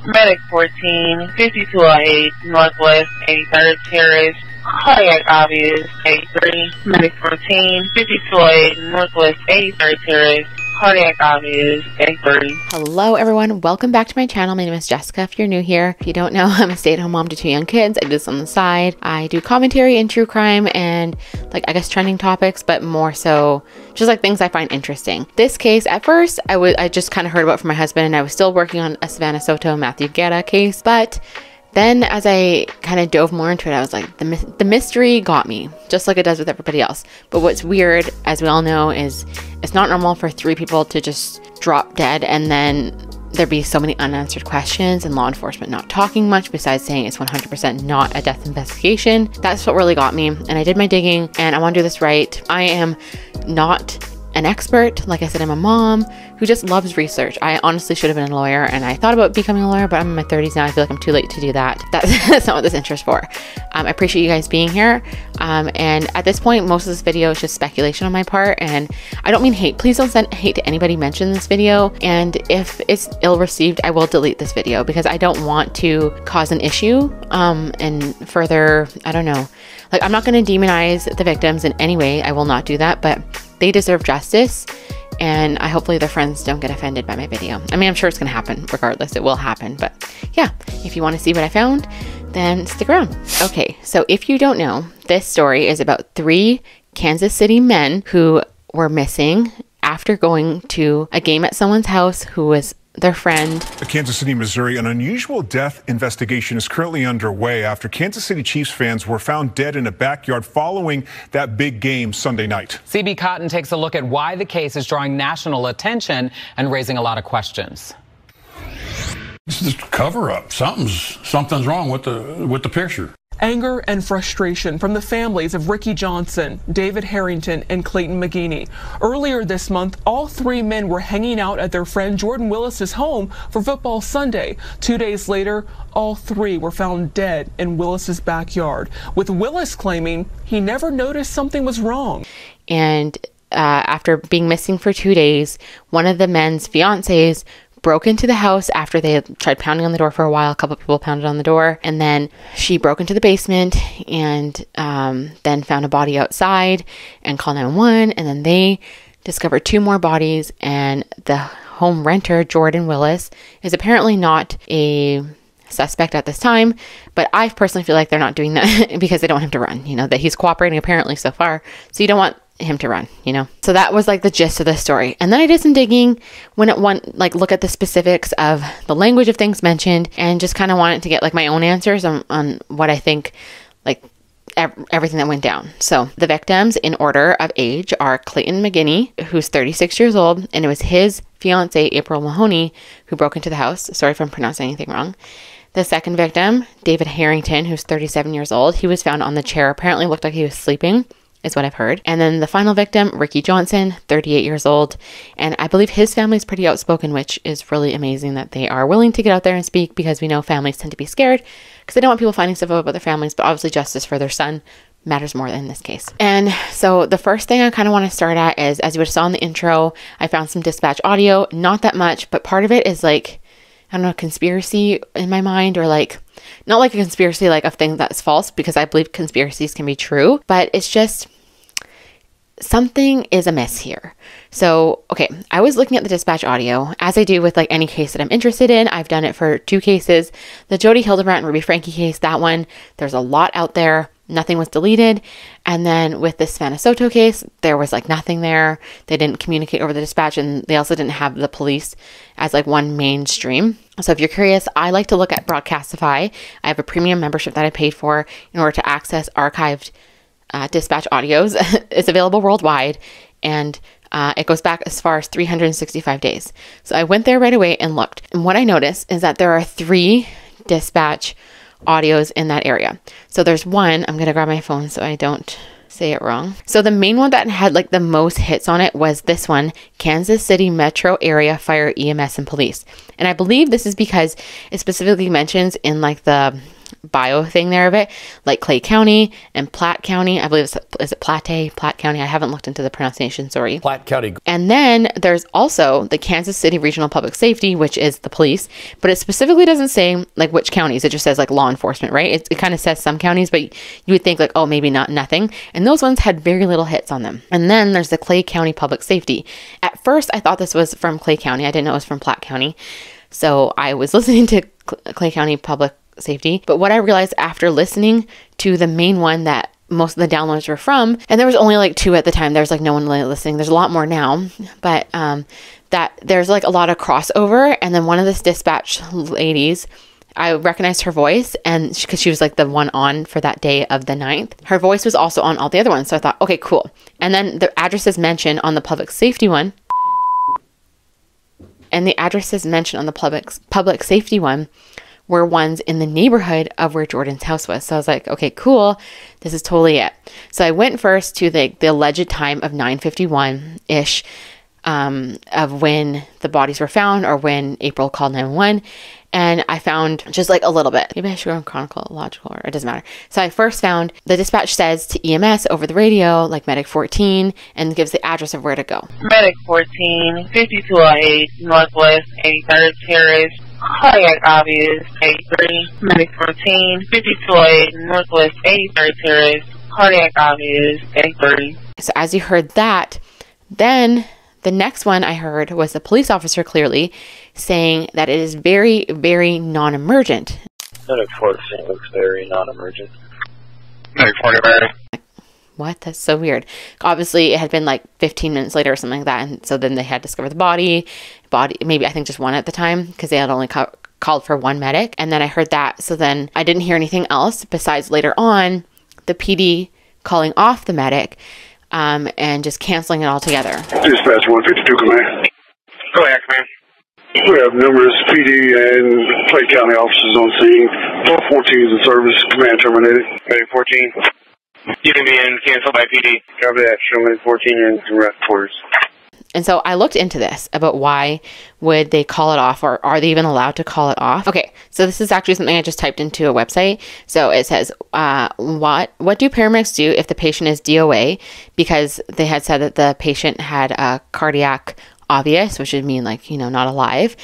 Medic 14, 5208, Northwest 83rd Terrace, cardiac obvious, 83. Medic 14, 5208, Northwest 83rd Terrace, cardiac obvious, 83. Hello everyone, welcome back to my channel. My name is Jessica if you're new here. If you don't know, I'm a stay-at-home mom to 2 young kids. I do this on the side. I do commentary and true crime and trending topics, but more so just things I find interesting. This case, at first, I just kind of heard about from my husband, and I was still working on a Savannah Soto Matthew Guerra case, but then as I kind of dove more into it, I was like, the mystery got me, just like it does with everybody else. But what's weird, as we all know, is it's not normal for 3 people to just drop dead and then there be so many unanswered questions and law enforcement not talking much besides saying it's 100% not a death investigation. That's what really got me. And I did my digging and I want to do this right. I am not an expert. Like I said, I'm a mom who just loves research. I honestly should have been a lawyer, and I thought about becoming a lawyer, but I'm in my 30s now. I feel like I'm too late to do that. That's not what this intro is for. I appreciate you guys being here. And at this point, most of this video is just speculation on my part, and I don't mean hate. Please don't send hate to anybody mentioned in this video. And if it's ill-received, I will delete this video because I don't want to cause an issue and further, I don't know. I'm not going to demonize the victims in any way. I will not do that, but they deserve justice, and hopefully their friends don't get offended by my video. I mean, I'm sure it's going to happen regardless. It will happen, but yeah, if you want to see what I found, then stick around. Okay, so if you don't know, this story is about 3 Kansas City men who were missing after going to a game at someone's house who was their friend. Kansas City, Missouri, an unusual death investigation is currently underway after Kansas City Chiefs fans were found dead in a backyard following that big game Sunday night. CB Cotton takes a look at why the case is drawing national attention and raising a lot of questions. This is a cover-up. Something's wrong with the picture. Anger and frustration from the families of Ricky Johnson, David Harrington, and Clayton McGeeney. Earlier this month, all 3 men were hanging out at their friend Jordan Willis's home for football Sunday. 2 days later, all 3 were found dead in Willis's backyard, with Willis claiming he never noticed something was wrong. And after being missing for 2 days, one of the men's fiancés broke into the house after they had tried pounding on the door for a while. A couple of people pounded on the door, and then she broke into the basement and then found a body outside and called 911, and then they discovered 2 more bodies, and the home renter, Jordan Willis, is apparently not a suspect at this time, but I personally feel like they're not doing that because they don't want him to run, that he's cooperating apparently so far, so you don't want him to run, So that was the gist of the story. And then I did some digging when it look at the specifics of the language of things mentioned, and just kind of wanted to get my own answers on what I think, everything that went down. So the victims in order of age are Clayton McGeeney, who's 36 years old, and it was his fiance, April Mahoney, who broke into the house. Sorry if I'm pronouncing anything wrong. The second victim, David Harrington, who's 37 years old. He was found on the chair. Apparently looked like he was sleeping, is what I've heard. And then the final victim, Ricky Johnson, 38 years old. And I believe his family is pretty outspoken, which is really amazing that they are willing to get out there and speak, because we know families tend to be scared because they don't want people finding stuff out about their families, but obviously justice for their son matters more in this case. And so the first thing I kind of want to start at is, as you saw in the intro, I found some dispatch audio, not that much, but part of it is I don't know, conspiracy in my mind, or not like a conspiracy of things that's false, because I believe conspiracies can be true, but it's just something is amiss here. So, okay, I was looking at the dispatch audio, as I do with any case that I'm interested in. I've done it for 2 cases. The Jody Hildebrandt and Ruby Franke case, that one, there's a lot out there. Nothing was deleted. And then with the Savannah Soto case, there was nothing there. They didn't communicate over the dispatch, and they also didn't have the police as one mainstream. So if you're curious, I like to look at Broadcastify. I have a premium membership that I paid for in order to access archived dispatch audios. It's available worldwide, and it goes back as far as 365 days. So I went there right away and looked. And what I noticed is that there are 3 dispatch audios in that area. So there's one, I'm going to grab my phone so I don't say it wrong. So the main one that had the most hits on it was this one, Kansas City Metro Area Fire, EMS, and Police. And I believe this is because it specifically mentions in the bio thing there of it, like Clay County and Platte County. I believe is it Platte County? I haven't looked into the pronunciation, sorry. Platte County. And then there's also the Kansas City Regional Public Safety, which is the police, but it specifically doesn't say like which counties. It just says like law enforcement, right? It kind of says some counties, but you would think like, oh, maybe nothing. And those ones had very little hits on them. And then there's the Clay County Public Safety. At first, I thought this was from Clay County. I didn't know it was from Platte County. So I was listening to Clay County Public Safety. But what I realized after listening to the main one that most of the downloads were from, and there was only like 2 at the time. There was like no one listening. There's a lot more now, but that there's like a lot of crossover. And then one of this dispatch ladies, I recognized her voice, and because she was like the one on for that day of the 9th, her voice was also on all the other ones. So I thought, okay, cool. And then the addresses mentioned on the public safety one, and the addresses mentioned on the public safety one were ones in the neighborhood of where Jordan's house was. So I was like, okay, cool. This is totally it. So I went first to the alleged time of 9:51-ish of when the bodies were found, or when April called 911. And I found just like a little bit. Maybe I should go in chronological, or it doesn't matter. So I first found the dispatch says to EMS over the radio, like Medic 14, and gives the address of where to go. Medic 14, 5208 Northwest 83rd Terrace, cardiac obvious, 83. Medic 14, 5208 Northwest 83rd Terrace, cardiac obvious, 83. So as you heard that, then the next one I heard was the police officer clearly saying that it is very, very non-emergent. Medic 14 looks very non-emergent. Medic 49. What? That's so weird. Obviously, it had been like 15 minutes later or something like that, and so then they had discovered the body, maybe I think just one at the time, because they had only called for one medic. And then I heard that, so then I didn't hear anything else besides later on the PD calling off the medic and just canceling it altogether. Dispatch 152 command. Go ahead, command. We have numerous PD and Clay County officers on scene. 14 is in service. Command terminated. Medic 14. You can be in cancel by PD. Copy that. Show Medic 14 in rest quarters. And so I looked into this about why would they call it off, or are they even allowed to call it off? Okay, so this is actually something I just typed into a website. So it says, what do paramedics do if the patient is DOA? Because they had said that the patient had a cardiac obvious, which would mean like, not alive.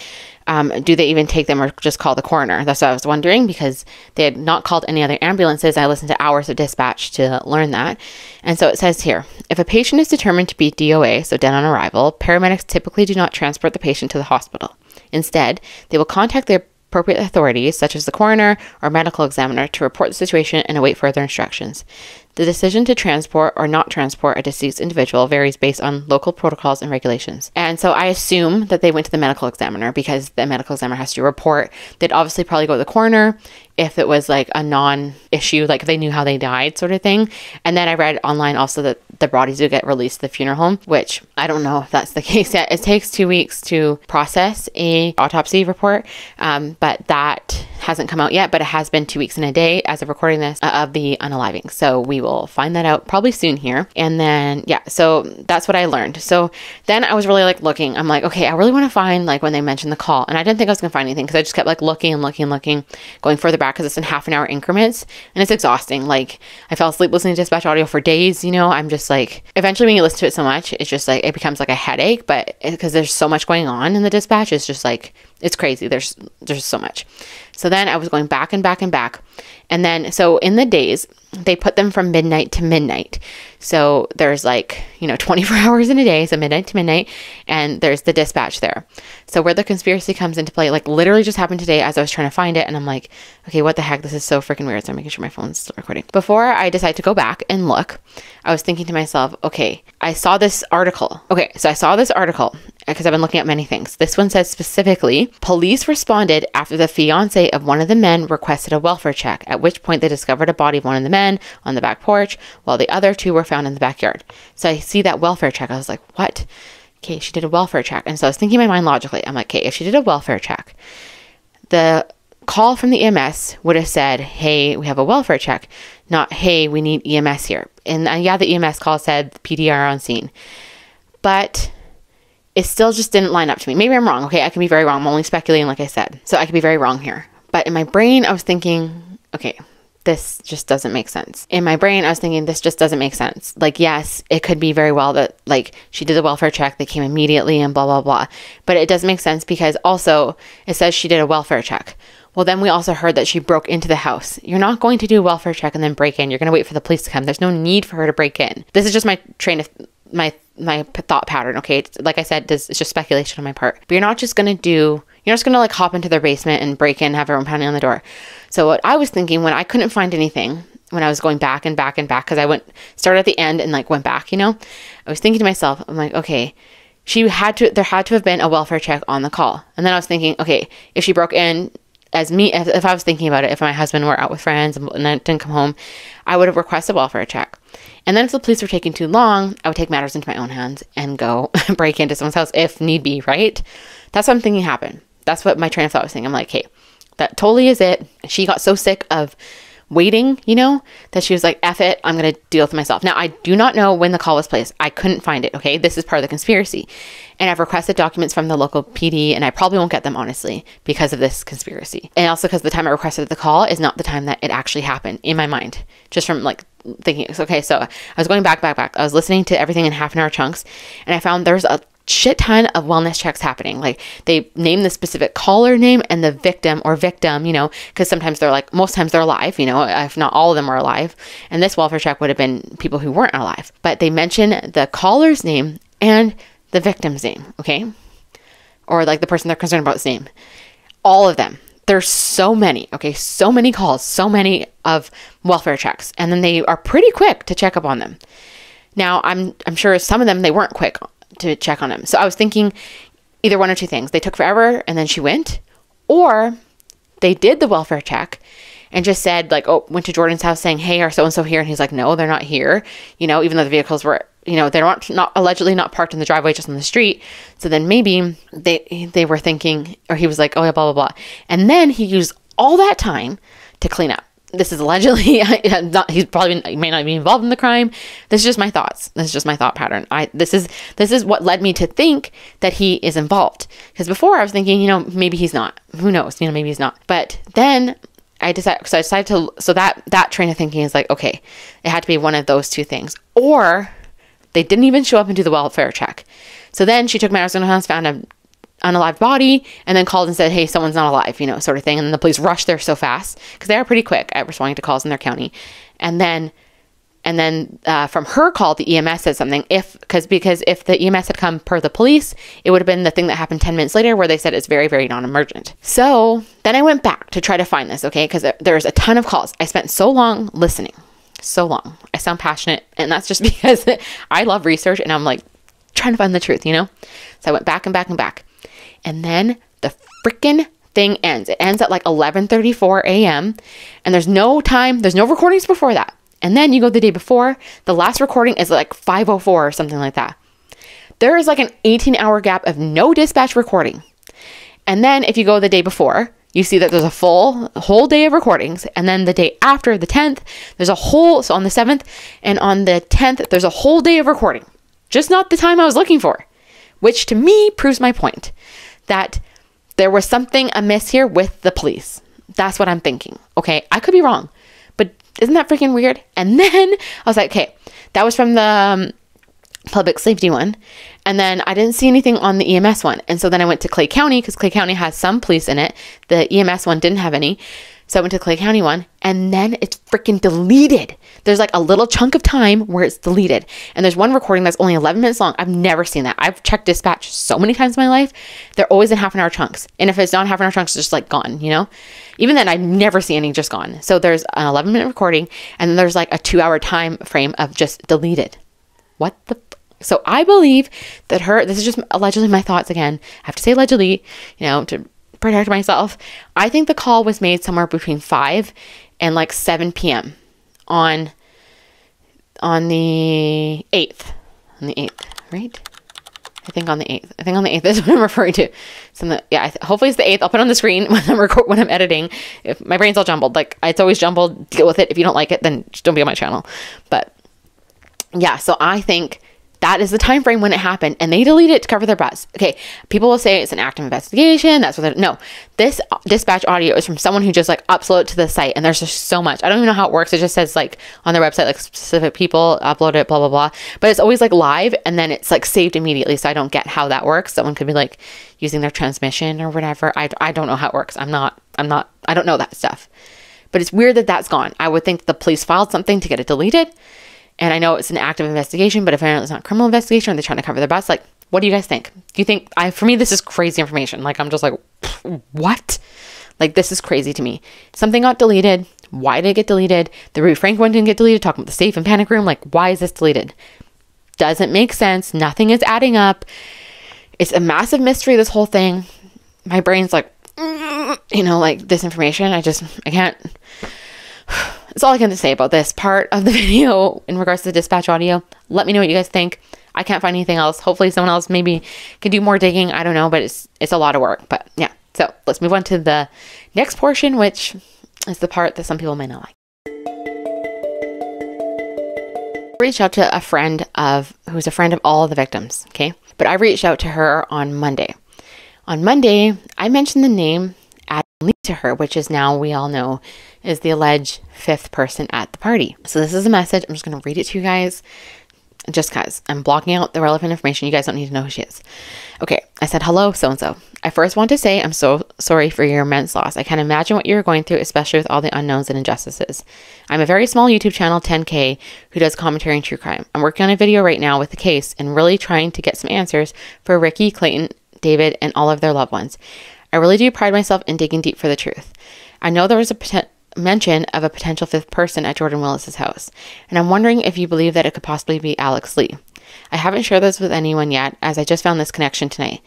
Do they even take them or just call the coroner? That's what I was wondering, because they had not called any other ambulances. I listened to hours of dispatch to learn that. And so it says here, if a patient is determined to be DOA, so dead on arrival, paramedics typically do not transport the patient to the hospital. Instead, they will contact the appropriate authorities, such as the coroner or medical examiner, to report the situation and await further instructions. The decision to transport or not transport a deceased individual varies based on local protocols and regulations. And so I assume that they went to the medical examiner, because the medical examiner has to report. They'd obviously probably go to the coroner if it was like a non-issue, like if they knew how they died sort of thing. And then I read online also that the bodies do get released to the funeral home, which I don't know if that's the case yet. It takes 2 weeks to process a autopsy report, but that hasn't come out yet, but it has been 2 weeks and a day as of recording this of the unaliving. So we will find that out probably soon here. And then, yeah, so that's what I learned. So then I was really like looking, I'm like, okay, I really want to find like when they mentioned the call. And I didn't think I was going to find anything, because I just kept like looking, going further back, because it's in half-an-hour increments and it's exhausting. Like I fell asleep listening to dispatch audio for days. I'm just like, eventually when you listen to it so much, it's just like, it becomes like a headache, but because there's so much going on in the dispatch, it's just like, it's crazy. There's so much. So then I was going back and back and back. And then, so in the days, they put them from midnight to midnight. So there's like, 24 hours in a day, so midnight to midnight, and there's the dispatch there. So where the conspiracy comes into play, like literally just happened today as I was trying to find it, and I'm like, okay, what the heck? This is so freaking weird. So I'm making sure my phone's still recording. Before I decide to go back and look, I was thinking to myself, okay, I saw this article. Okay, so I saw this article because I've been looking at many things. This one says specifically, police responded after the fiance of one of the men requested a welfare check, at which point they discovered a body of one of the men on the back porch, while the other two were found in the backyard. So I see that welfare check. I was like, what? Okay, she did a welfare check. And so I was thinking in my mind logically. I'm like, okay, if she did a welfare check, the call from the EMS would have said, hey, we have a welfare check, not, hey, we need EMS here. And yeah, the EMS call said PD are on scene. But it still just didn't line up to me. Maybe I'm wrong. Okay, I can be very wrong. I'm only speculating, like I said. So I could be very wrong here. But in my brain, I was thinking, okay, this just doesn't make sense. In my brain, I was thinking, this just doesn't make sense. Like, yes, it could be very well that like she did the welfare check, they came immediately and blah, blah, blah. But it doesn't make sense because also it says she did a welfare check. Well, then we also heard that she broke into the house. You're not going to do a welfare check and then break in. You're going to wait for the police to come. There's no need for her to break in. This is just my train of my thought pattern. Okay. Like I said, it's just speculation on my part, but you're not just going to like hop into their basement and break in, have everyone pounding on the door. So what I was thinking when I couldn't find anything, when I was going back and back and back, because I started at the end and like went back, I was thinking to myself, I'm like, okay, there had to have been a welfare check on the call. And then I was thinking, okay, if she broke in as me, if I was thinking about it, if my husband were out with friends and I didn't come home, I would have requested a welfare check. And then if the police were taking too long, I would take matters into my own hands and go break into someone's house if need be, right? That's what I'm thinking happened. That's what my train of thought was thinking. I'm like, hey, that totally is it. She got so sick of waiting, that she was like, F it, I'm going to deal with it myself. Now, I do not know when the call was placed. I couldn't find it, okay? This is part of the conspiracy. And I've requested documents from the local PD, and I probably won't get them, honestly, because of this conspiracy. And also because the time I requested the call is not the time that it actually happened in my mind, just from like thinking, okay, so I was going back. I was listening to everything in half-an-hour chunks, and I found there's a shit ton of wellness checks happening. Like they name the specific caller name and the victim, because sometimes most times they're alive, if not all of them are alive. And this welfare check would have been people who weren't alive, but they mention the caller's name and the victim's name. Okay. Or like the person they're concerned about's name, all of them. There's so many, okay. So many calls, so many of welfare checks. And then they are pretty quick to check up on them. Now I'm sure some of them, they weren't quick to check on him. So I was thinking either one or two things. They took forever and then she went, or they did the welfare check and just said like, oh, went to Jordan's house saying, hey, are so-and-so here? And he's like, no, they're not here. Even though the vehicles were, they're not allegedly not parked in the driveway, just on the street. So then maybe they were thinking, or he was like, oh yeah, blah, blah, blah. And then he used all that time to clean up. This is allegedly, he may not be involved in the crime. This is just my thoughts. This is just my thought pattern. This is what led me to think that he is involved. Because before I was thinking, maybe he's not. Who knows? Maybe he's not. But then I decided that train of thinking is like, okay, it had to be one of those two things. Or they didn't even show up and do the welfare check. So then she took matters in her hands, found an unalive body, and then called and said, hey, someone's not alive, sort of thing. And then the police rushed there so fast because they are pretty quick at responding to calls in their county. And then from her call, the EMS said something. Because if the EMS had come per the police, it would have been the thing that happened 10 minutes later where they said it's very, very non-emergent. So then I went back to try to find this, okay? Because there's a ton of calls. I spent so long listening. So long. I sound passionate. And that's just because I love research and I'm like trying to find the truth, So I went back and back and back. And then the freaking thing ends. It ends at like 11:34 a.m. And there's no recordings before that. And then you go the day before, the last recording is like 5:04 or something like that. There is like an 18-hour gap of no dispatch recording. And then if you go the day before, you see that there's a whole day of recordings. And then the day after, the 10th, so on the 7th and on the 10th, there's a whole day of recording. Just not the time I was looking for, which to me proves my point that there was something amiss here with the police. That's what I'm thinking. Okay, I could be wrong, but isn't that freaking weird? And then I was like, okay, that was from the public safety one. And then I didn't see anything on the EMS one. And so then I went to Clay County because Clay County has some police in it. The EMS one didn't have any. So I went to the Clay County one and then it's freaking deleted. There's like a little chunk of time where it's deleted. And there's one recording that's only 11 minutes long. I've never seen that. I've checked dispatch so many times in my life. They're always in half-an-hour chunks. And if it's not half-an-hour chunks, it's just like gone, Even then, I never see any just gone. So there's an 11-minute recording and then there's like a 2-hour time frame of just deleted. What the... So I believe that this is just allegedly my thoughts again. I have to say allegedly, to protect myself. I think the call was made somewhere between 5 and like 7 p.m. on the 8th. On the 8th, right? I think on the 8th. I think on the 8th is what I'm referring to. So hopefully it's the 8th. I'll put it on the screen when I'm editing. If my brain's all jumbled, like it's always jumbled, deal with it. If you don't like it, then just don't be on my channel. But yeah, so I think That is the time frame when it happened, and they deleted it to cover their butts. Okay, people will say it's an active investigation. That's what they're, no. This dispatch audio is from someone who just like uploaded it to the site, and there's just so much. I don't even know how it works. It just says like on their website, like specific people upload it, blah, blah, blah. But it's always like live, and then it's like saved immediately. So I don't get how that works. Someone could be like using their transmission or whatever. I don't know how it works. I don't know that stuff. But it's weird that that's gone. I would think the police filed something to get it deleted. And I know it's an active investigation, but apparently it's not a criminal investigation, or they're trying to cover their butts. Like, what do you guys think? Do you think, for me, this is crazy information. Like, I'm just like, what? Like, this is crazy to me. Something got deleted. Why did it get deleted? The Ruby Frank one didn't get deleted. Talking about the safe and panic room. Like, why is this deleted? Doesn't make sense. Nothing is adding up. It's a massive mystery, this whole thing. My brain's like, like this information. I can't. That's all I can say about this part of the video in regards to the dispatch audio. Let me know what you guys think. I can't find anything else. Hopefully someone else maybe can do more digging. I don't know, but it's a lot of work. But yeah, so let's move on to the next portion, which is the part that some people may not like. I reached out to a friend who's a friend of all of the victims, okay? But I reached out to her on Monday. On Monday, I mentioned the name Adam Lee to her, which is now, we all know, is the alleged fifth person at the party. So this is a message. I'm just going to read it to you guys. Just guys, I'm blocking out the relevant information. You guys don't need to know who she is. Okay, I said, hello, so-and-so. I first want to say I'm so sorry for your immense loss. I can't imagine what you're going through, especially with all the unknowns and injustices. I'm a very small YouTube channel, 10K, who does commentary and true crime. I'm working on a video right now with the case and really trying to get some answers for Ricky, Clayton, David, and all of their loved ones. I really do pride myself in digging deep for the truth. I know there was a mention of a potential fifth person at Jordan Willis's house, and I'm wondering if you believe that it could possibly be Alex Lee. I haven't shared this with anyone yet, as I just found this connection tonight.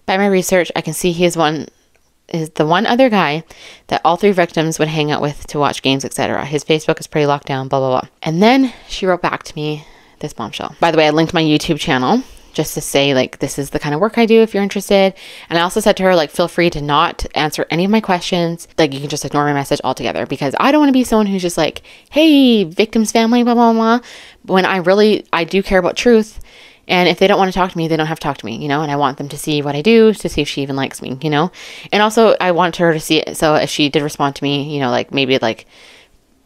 By my research, I can see he is the one other guy that all three victims would hang out with to watch games, etc. His Facebook is pretty locked down, blah, blah, blah. And then she wrote back to me this bombshell. By the way, I linked my YouTube channel just to say, like, this is the kind of work I do if you're interested. And I also said to her, like, feel free to not answer any of my questions. Like, you can just ignore my message altogether, because I don't want to be someone who's just like, hey, victim's family, blah, blah, blah. When I do care about truth. And if they don't want to talk to me, they don't have to talk to me, and I want them to see what I do, to see if she even likes me, And also I want her to see it. So if she did respond to me, like maybe like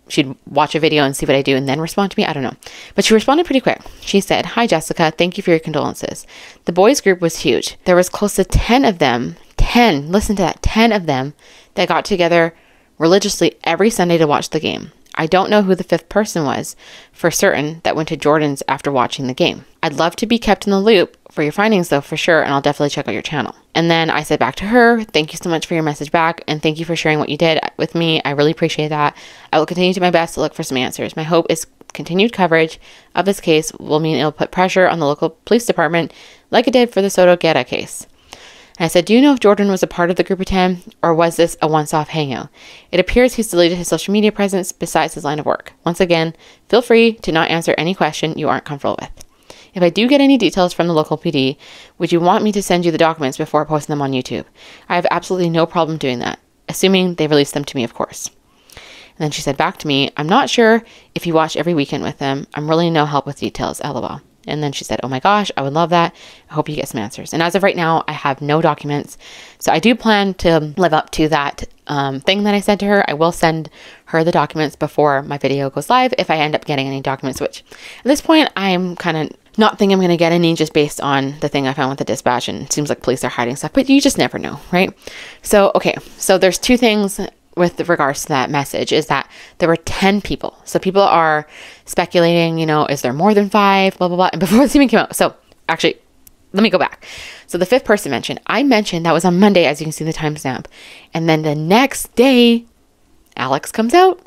she'd watch a video and see what I do and then respond to me. I don't know. But she responded pretty quick. She said, hi, Jessica. Thank you for your condolences. The boys group was huge. There was close to 10 of them, 10, listen to that, 10 of them that got together religiously every Sunday to watch the game. I don't know who the fifth person was for certain that went to Jordan's after watching the game. I'd love to be kept in the loop for your findings though, for sure, and I'll definitely check out your channel. And then I said back to her, thank you so much for your message back, and thank you for sharing what you did with me. I really appreciate that. I will continue to do my best to look for some answers. My hope is continued coverage of this case will mean it'll put pressure on the local police department like it did for the Soto Guerra case. And I said, do you know if Jordan was a part of the group of 10, or was this a once-off hangout? It appears he's deleted his social media presence besides his line of work. Once again, feel free to not answer any question you aren't comfortable with. If I do get any details from the local PD, would you want me to send you the documents before posting them on YouTube? I have absolutely no problem doing that, assuming they release them to me, of course. And then she said back to me, I'm not sure if you watch every weekend with them. I'm really no help with details, LOL. And then she said, oh my gosh, I would love that. I hope you get some answers. And as of right now, I have no documents. So I do plan to live up to that thing that I said to her. I will send her the documents before my video goes live if I end up getting any documents, which at this point, I'm kind of not thinking I'm going to get any just based on the thing I found with the dispatch. And it seems like police are hiding stuff, but you just never know, right? So, okay. So there's two things with regards to that message, is that there were 10 people. So people are speculating, is there more than 5, blah, blah, blah. And before this even came out, so actually, let me go back. So the fifth person I mentioned that was on Monday, as you can see the timestamp. And then the next day, Alex comes out,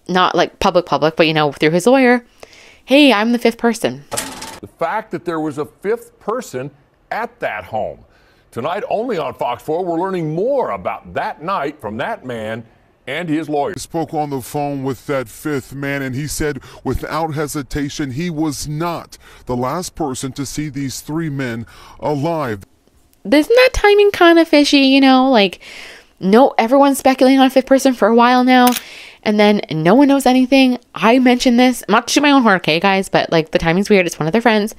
not like public, but through his lawyer. Hey, I'm the fifth person. The fact that there was a fifth person at that home. Tonight, only on Fox 4, we're learning more about that night from that man and his lawyer. He spoke on the phone with that fifth man, and he said without hesitation he was not the last person to see these 3 men alive. Isn't that timing kind of fishy, no, everyone's speculating on a fifth person for a while now, and then no one knows anything. I mentioned this, I'm not to shoot my own horn, okay, guys, but the timing's weird. It's one of their friends.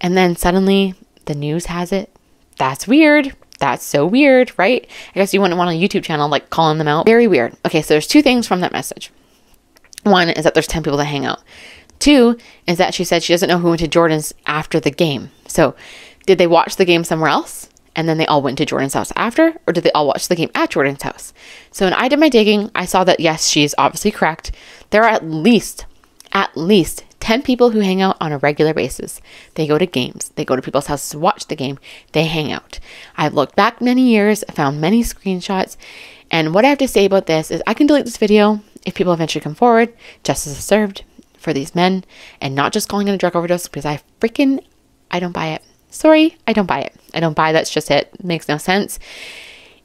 And then suddenly the news has it. That's weird. That's so weird, right? I guess you wouldn't want a YouTube channel like calling them out. Very weird. Okay, so there's two things from that message. One is that there's 10 people that hang out. Two is that she said she doesn't know who went to Jordan's after the game. So did they watch the game somewhere else and then they all went to Jordan's house after? Or did they all watch the game at Jordan's house? So when I did my digging, I saw that yes, she's obviously correct. There are at least 10 people who hang out on a regular basis. They go to games. They go to people's houses to watch the game. They hang out. I've looked back many years, found many screenshots. And what I have to say about this is I can delete this video if people eventually come forward. Justice is served for these men and not just calling it a drug overdose because I don't buy it. Sorry, I don't buy it. I don't buy that's just it. It makes no sense.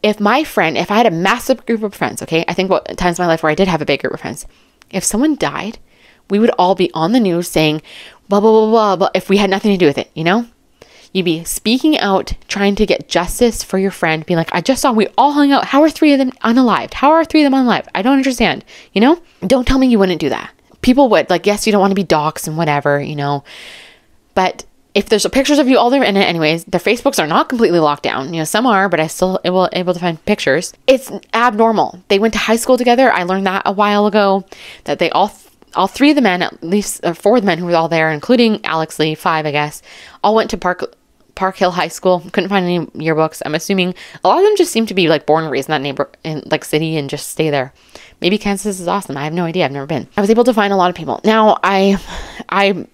If I had a massive group of friends, okay, I think about times in my life where I did have a big group of friends. If someone died, we would all be on the news saying, blah, blah, blah, blah, blah, if we had nothing to do with it, you know? You'd be speaking out, trying to get justice for your friend, being like, I just saw we all hung out. How are 3 of them unalived? How are 3 of them unalived? I don't understand, you know? Don't tell me you wouldn't do that. People would, like, yes, you don't want to be doxxed and whatever, you know, but if there's pictures of you all there in it anyways, their Facebooks are not completely locked down. You know, some are, but I still able to find pictures. It's abnormal. They went to high school together. I learned that a while ago, that they all 3 of the men, at least 4 of the men who were all there, including Alex Lee, 5, I guess, all went to Park Hill High School. Couldn't find any yearbooks. I'm assuming a lot of them just seem to be like born and raised in that city and just stay there. Maybe Kansas is awesome. I have no idea. I've never been. I was able to find a lot of people. Now I've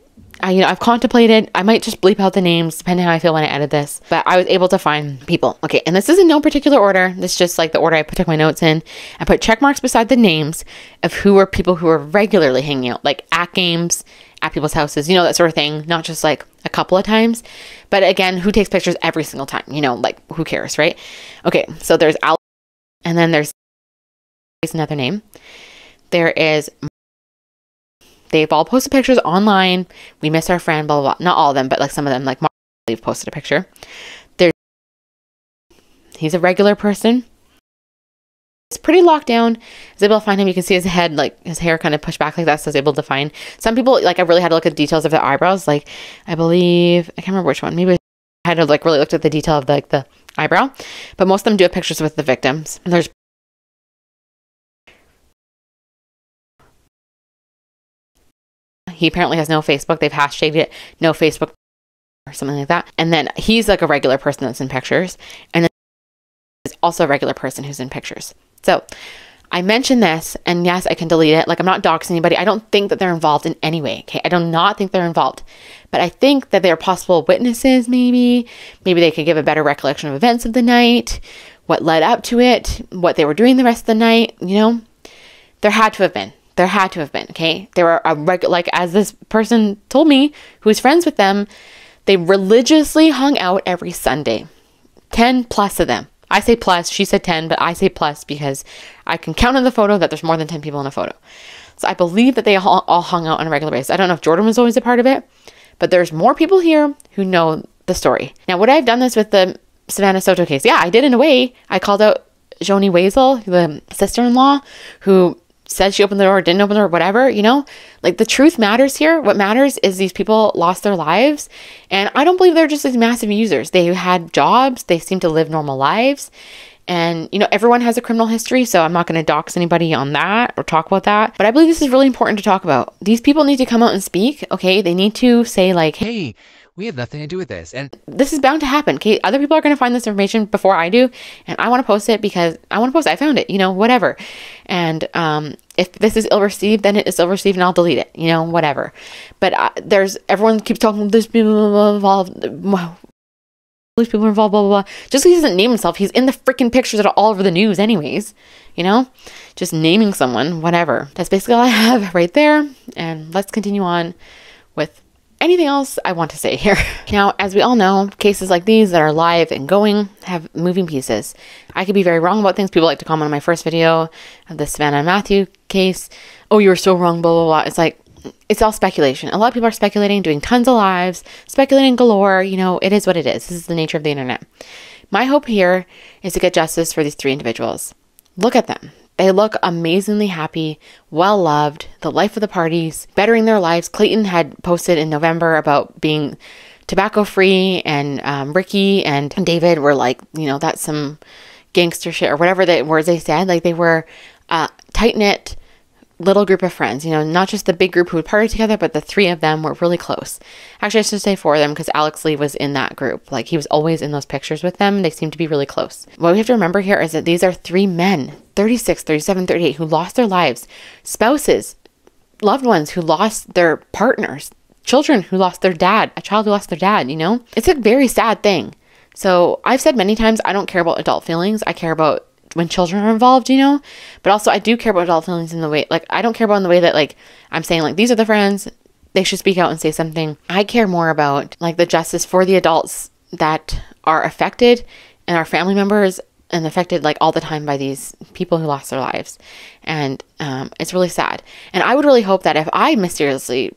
contemplated, I might just bleep out the names depending how I feel when I edit this, but I was able to find people. Okay. And this is in no particular order. This is just like the order I took my notes in. I put check marks beside the names of who were people who were regularly hanging out, like at games, at people's houses, you know, that sort of thing. Not just like a couple of times, but again, who takes pictures every single time, you know, like who cares, right? Okay. So there's Alex, and then there's another name. There is, they've all posted pictures online. We miss our friend, blah, blah, blah. Not all of them, but like some of them, like Mark, they've posted a picture. He's a regular person. It's pretty locked down. I was able to find him. You can see his head, like his hair kind of pushed back like that. So I was able to find some people, like I really had to look at the details of their eyebrows. Like I can't remember which one. Maybe I had to like really look at the detail of the eyebrow, but most of them do have pictures with the victims. And there's he apparently has no Facebook. They've hashtagged it no Facebook or something like that. And then he's like a regular person that's in pictures. And then there's also a regular person who's in pictures. So I mentioned this, and yes, I can delete it. Like I'm not doxing anybody. I don't think that they're involved in any way. Okay. I do not think they're involved, but I think that they're possible witnesses. Maybe they could give a better recollection of events of the night, what led up to it, what they were doing the rest of the night. You know, there had to have been. Okay. They were like, as this person told me, who's friends with them, they religiously hung out every Sunday. 10 plus of them. I say plus, she said 10, but I say plus because I can count in the photo that there's more than 10 people in a photo. So I believe that they all hung out on a regular basis. I don't know if Jordan was always a part of it, but there's more people here who know the story. Now, would I have done this with the Savannah Soto case? Yeah, I did in a way. I called out Joni Wazel, the sister-in-law, who said she opened the door, didn't open the door, whatever, you know, like the truth matters here. What matters is these people lost their lives. And I don't believe they're just these massive users. They had jobs. They seem to live normal lives. And, you know, everyone has a criminal history. So I'm not going to dox anybody on that or talk about that. But I believe this is really important to talk about. These people need to come out and speak. Okay. They need to say like, hey, we have nothing to do with this. And this is bound to happen. Okay. Other people are going to find this information before I do. And I want to post it because I want to post it. I found it, you know, whatever. And, if this is ill-received, then it is ill-received and I'll delete it, you know, whatever. But everyone keeps talking, there's people involved, blah, blah, blah. Just because he doesn't name himself, he's in the freaking pictures that are all over the news anyways, you know, just naming someone, whatever. That's basically all I have right there. And let's continue on with anything else I want to say here. Now, as we all know, cases like these that are live and going have moving pieces. I could be very wrong about things. People like to comment on my first video of the Savannah and Matthew case. Oh, you were so wrong, blah, blah, blah. It's like, it's all speculation. A lot of people are speculating, doing tons of lives, speculating galore. You know, it is what it is. This is the nature of the internet. My hope here is to get justice for these 3 individuals. Look at them. They look amazingly happy, well-loved, the life of the parties, bettering their lives. Clayton had posted in November about being tobacco free, and Ricky and David were like, you know, that's some gangster shit or whatever the words they said. Like, they were a tight-knit little group of friends, you know, not just the big group who would party together, but the three of them were really close. Actually, I should say four of them, because Alex Lee was in that group. Like, he was always in those pictures with them. They seemed to be really close. What we have to remember here is that these are three men, 36, 37, 38, who lost their lives, spouses, loved ones who lost their partners, children who lost their dad, a child who lost their dad, you know? It's a very sad thing. So I've said many times, I don't care about adult feelings. I care about when children are involved, you know, but also I do care about adult feelings in the way, like, I don't care about in the way that, like, I'm saying, like, these are the friends, they should speak out and say something. I care more about, like, the justice for the adults that are affected and our family members and affected, like, all the time by these people who lost their lives. And it's really sad. And I would really hope that if I mysteriously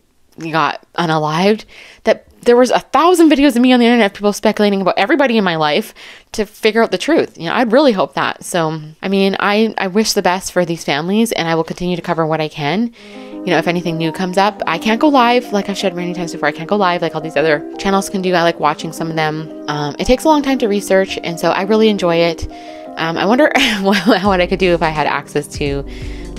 got unalived, that there was 1,000 videos of me on the internet of people speculating about everybody in my life to figure out the truth. You know, I'd really hope that. So, I mean, I wish the best for these families, and I will continue to cover what I can. You know, if anything new comes up, I can't go live. Like I've said many times before, I can't go live like all these other channels can do. I like watching some of them. It takes a long time to research, and so I really enjoy it. I wonder what I could do if I had access to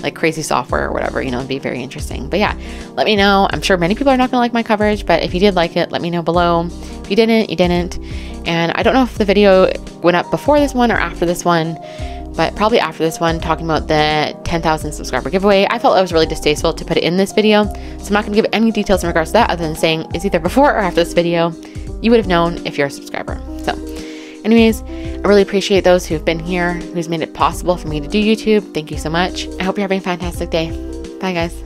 like crazy software or whatever, you know, it'd be very interesting. But yeah, let me know. I'm sure many people are not going to like my coverage, but if you did like it, let me know below. If you didn't, you didn't. And I don't know if the video went up before this one or after this one, but probably after this one, talking about the 10,000 subscriber giveaway. I felt it was really distasteful to put it in this video, so I'm not going to give any details in regards to that other than saying it's either before or after this video. You would have known if you're a subscriber. So anyways, I really appreciate those who've been here, who's made it possible for me to do YouTube. Thank you so much. I hope you're having a fantastic day. Bye, guys.